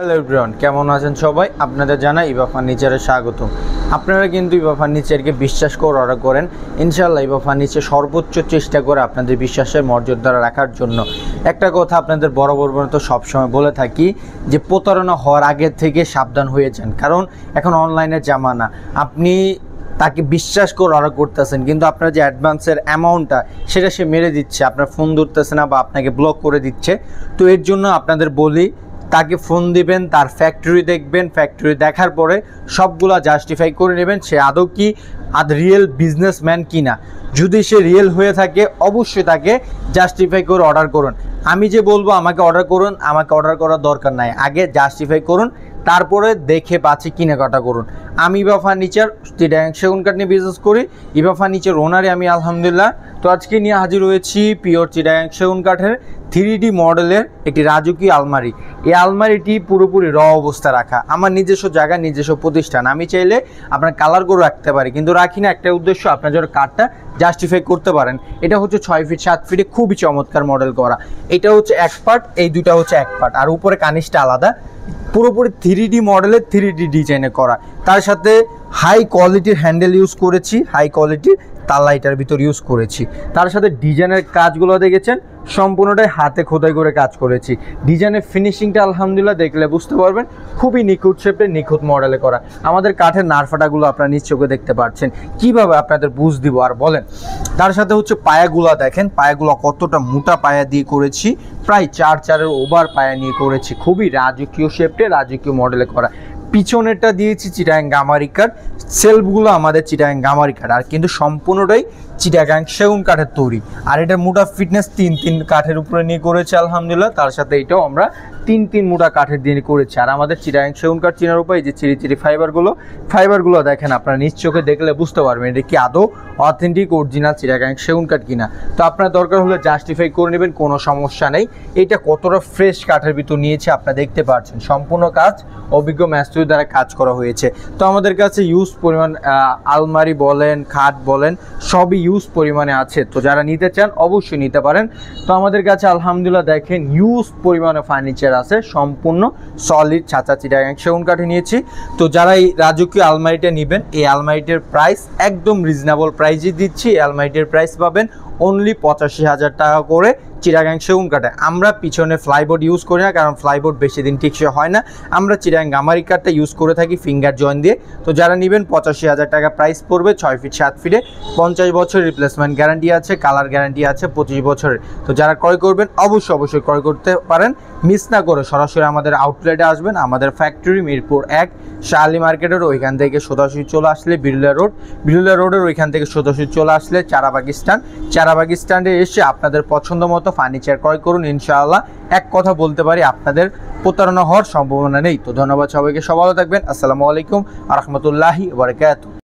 Hello everyone, কেমন আছেন সবাই? আপনাদের জানাই ইভা ফার্নিচারে স্বাগতম। আপনারা কিন্তু ইভা ফার্নিচারকে বিশ্বাস করে অর্ডার করেন। ইনশাআল্লাহ ইভা ফার্নিচার সর্বোচ্চ চেষ্টা করে আপনাদের বিশ্বাসের মর্যাদা রাখার জন্য। একটা কথা আপনাদের বরাবর তো সবসময় বলে থাকি যে প্রতারণা হওয়ার আগে থেকে সাবধান হয়ে যান, কারণ এখন অনলাইনের জামানা। আপনি তাকে বিশ্বাস করে অর্ডার করতেছেন, কিন্তু আপনার যে অ্যাডভান্সের অ্যামাউন্টটা সেটা সে মেরে দিচ্ছে, আপনার ফোন ধরতেছে না বা আপনাকে ব্লক করে দিচ্ছে। তো এর জন্য আপনাদের বলি, তাকে ফোন দিবেন, তার ফ্যাক্টরি দেখবেন, ফ্যাক্টরি দেখার পরে সবগুলা জাস্টিফাই করে নেবেন সে আদৌ কি রিয়েল বিজনেসম্যান কিনা। যদি সে রিয়েল হয়ে থাকে অবশ্যই তাকে জাস্টিফাই করে অর্ডার করুন। আমি যে বলবো আমাকে অর্ডার করুন, আমাকে অর্ডার করার দরকার নাই, আগে জাস্টিফাই করুন, তারপরে দেখে পাচ্ছি কেনাকাটা করুন। আমি ইভা ফার্নিচার চিটাগাং সেগুন কাঠ নিয়ে বিজনেস করি। ইভা ফার্নিচার ওনারে আমি আলহামদুলিল্লাহ। তো আজকে নিয়ে হাজির হয়েছি পিওর চিটাগাং সেগুন কাঠের 3D মডেলের একটি রাজকীয় আলমারি। এই আলমারিটি পুরোপুরি র অবস্থা রাখা, আমার নিজস্ব জায়গা, নিজস্ব প্রতিষ্ঠান। আমি চাইলে আপনার কালার করে রাখতে পারি, কিন্তু রাখি না, একটা উদ্দেশ্য আপনার জন্য কাঠটা জাস্টিফাই করতে পারেন। এটা হচ্ছে 6 ফিট 7 ফিটে খুবই চমৎকার মডেল করা। এটা হচ্ছে এক পার্ট, এই দুটা হচ্ছে এক পার্ট, আর উপরে কানিসটা আলাদা। পুরোপুরি 3D মডেলের 3D ডিজাইনে করা, তার সাথে হাই কোয়ালিটির হ্যান্ডেল ইউজ করেছি, হাই কোয়ালিটির তালা এটার ভিতর ইউজ করেছি। তার সাথে ডিজাইনের কাজগুলো দেখেছেন সম্পূর্ণটাই হাতে খোদাই করে কাজ করেছি। ডিজাইনের ফিনিশিংটা আলহামদুলিল্লাহ দেখলে বুঝতে পারবেন খুবই নিখুঁত শেপে, নিখুঁত মডেলে করা। আমাদের কাঠের নারফাটাগুলো আপনারা নিজ চোখে দেখতে পাচ্ছেন, কিভাবে আপনাদের বুঝ দিব আর বলেন। তার সাথে হচ্ছে পায়াগুলো দেখেন, পায়াগুলো কতটা মোটা পায়া দিয়ে করেছি, প্রায় 4 ওভার পায়া নিয়ে করেছি। খুবই রাজকীয় শেপে, রাজকীয় মডেলে করা। পিছনেরটা দিয়েছি চিটাগাং গামারি কাঠ, সেলফগুলো আমাদের চিটাগাং গামারি কাঠ, আর কিন্তু সম্পূর্ণটাই চিটাগাং সেগুন কাঠের তৈরি। আর এটা মোটা ফিটনেস 3 কাঠের উপরে নিয়ে করেছে আলহামদুলিল্লাহ। তার সাথে এটাও আমরা 3 মোটা কাঠের দিয়ে করেছি। আর আমাদের চিটাগাং সেগুন কাঠ চেনার উপায়, যে চিরি ফাইবারগুলো দেখেন, আপনারা নিজ চোখে দেখলে বুঝতে পারবেন এটা কি আদৌ অথেন্টিক অরিজিনাল চিটাগাং সেগুন কাঠ কিনা। তো আপনার দরকার হলে জাস্টিফাই করে নেবেন, কোনো সমস্যা নেই। এটা কতটা ফ্রেশ কাঠের ভিতর নিয়েছে আপনারা দেখতে পাচ্ছেন। সম্পূর্ণ কাজ অভিজ্ঞ মিস্ত্রি দ্বারা কাজ করা হয়েছে। তো আমাদের কাছে ইউজ পরিমাণ আলমারি বলেন, খাট বলেন, সবই ইউজ পরিমাণে আছে। তো যারা নিতে চান অবশ্যই নিতে পারেন। তো আমাদের কাছে আলহামদুলিল্লাহ দেখেন ইউজ পরিমাণে ফার্নিচার আছে, সম্পূর্ণ সলিড ছাঁচা চিটাগাং সেগুন কাঠে নিয়েছি। তো যারা এই রাজকীয় আলমারিটা নেবেন, এই আলমারিটির প্রাইস একদম রিজনেবল প্রাইসে দিচ্ছি। এই আলমারিটির প্রাইস পাবেন অনলি 85,000 টাকা করে চিটাগাং সেগুন কাঠে। আমরা পিছনে ফ্লাইবোর্ড ইউজ করি না, কারণ ফ্লাইবোর্ড বেশি দিন টিকসই হয় না। আমরা চিটাগাং গামারি কাঠটা ইউজ করে থাকি ফিঙ্গার জয়েন দিয়ে। তো যারা নেবেন 85,000 টাকা প্রাইস পড়বে। 6 ফিট 7 ফিটে 50 বছর রিপ্লেসমেন্ট গ্যারান্টি আছে, কালার গ্যারান্টি আছে 25 বছরের। তো যারা ক্রয় করবেন অবশ্যই ক্রয় করতে পারেন। মিস না করে সরাসরি আমাদের আউটলেটে আসবেন। আমাদের ফ্যাক্টরি মিরপুর 1 শাহালি মার্কেটের ওইখান থেকে সোজাসুজি চলে আসলে বিরুলিয়া রোডের ওইখান থেকে সোজাসুজি চলে আসলে চারাবাগ স্ট্যান্ডে এসে আপনাদের পছন্দ মতো ফার্নিচার ক্রয় করুন। ইনশাআল্লাহ এক কথা বলতে পারি, আপনাদের প্রতারণা হওয়ার সম্ভাবনা নেই। তো ধন্যবাদ সবাইকে, সব ভালো থাকবেন। আসসালামু আলাইকুম ওয়া রাহমাতুল্লাহি ওয়া বারাকাতুহু।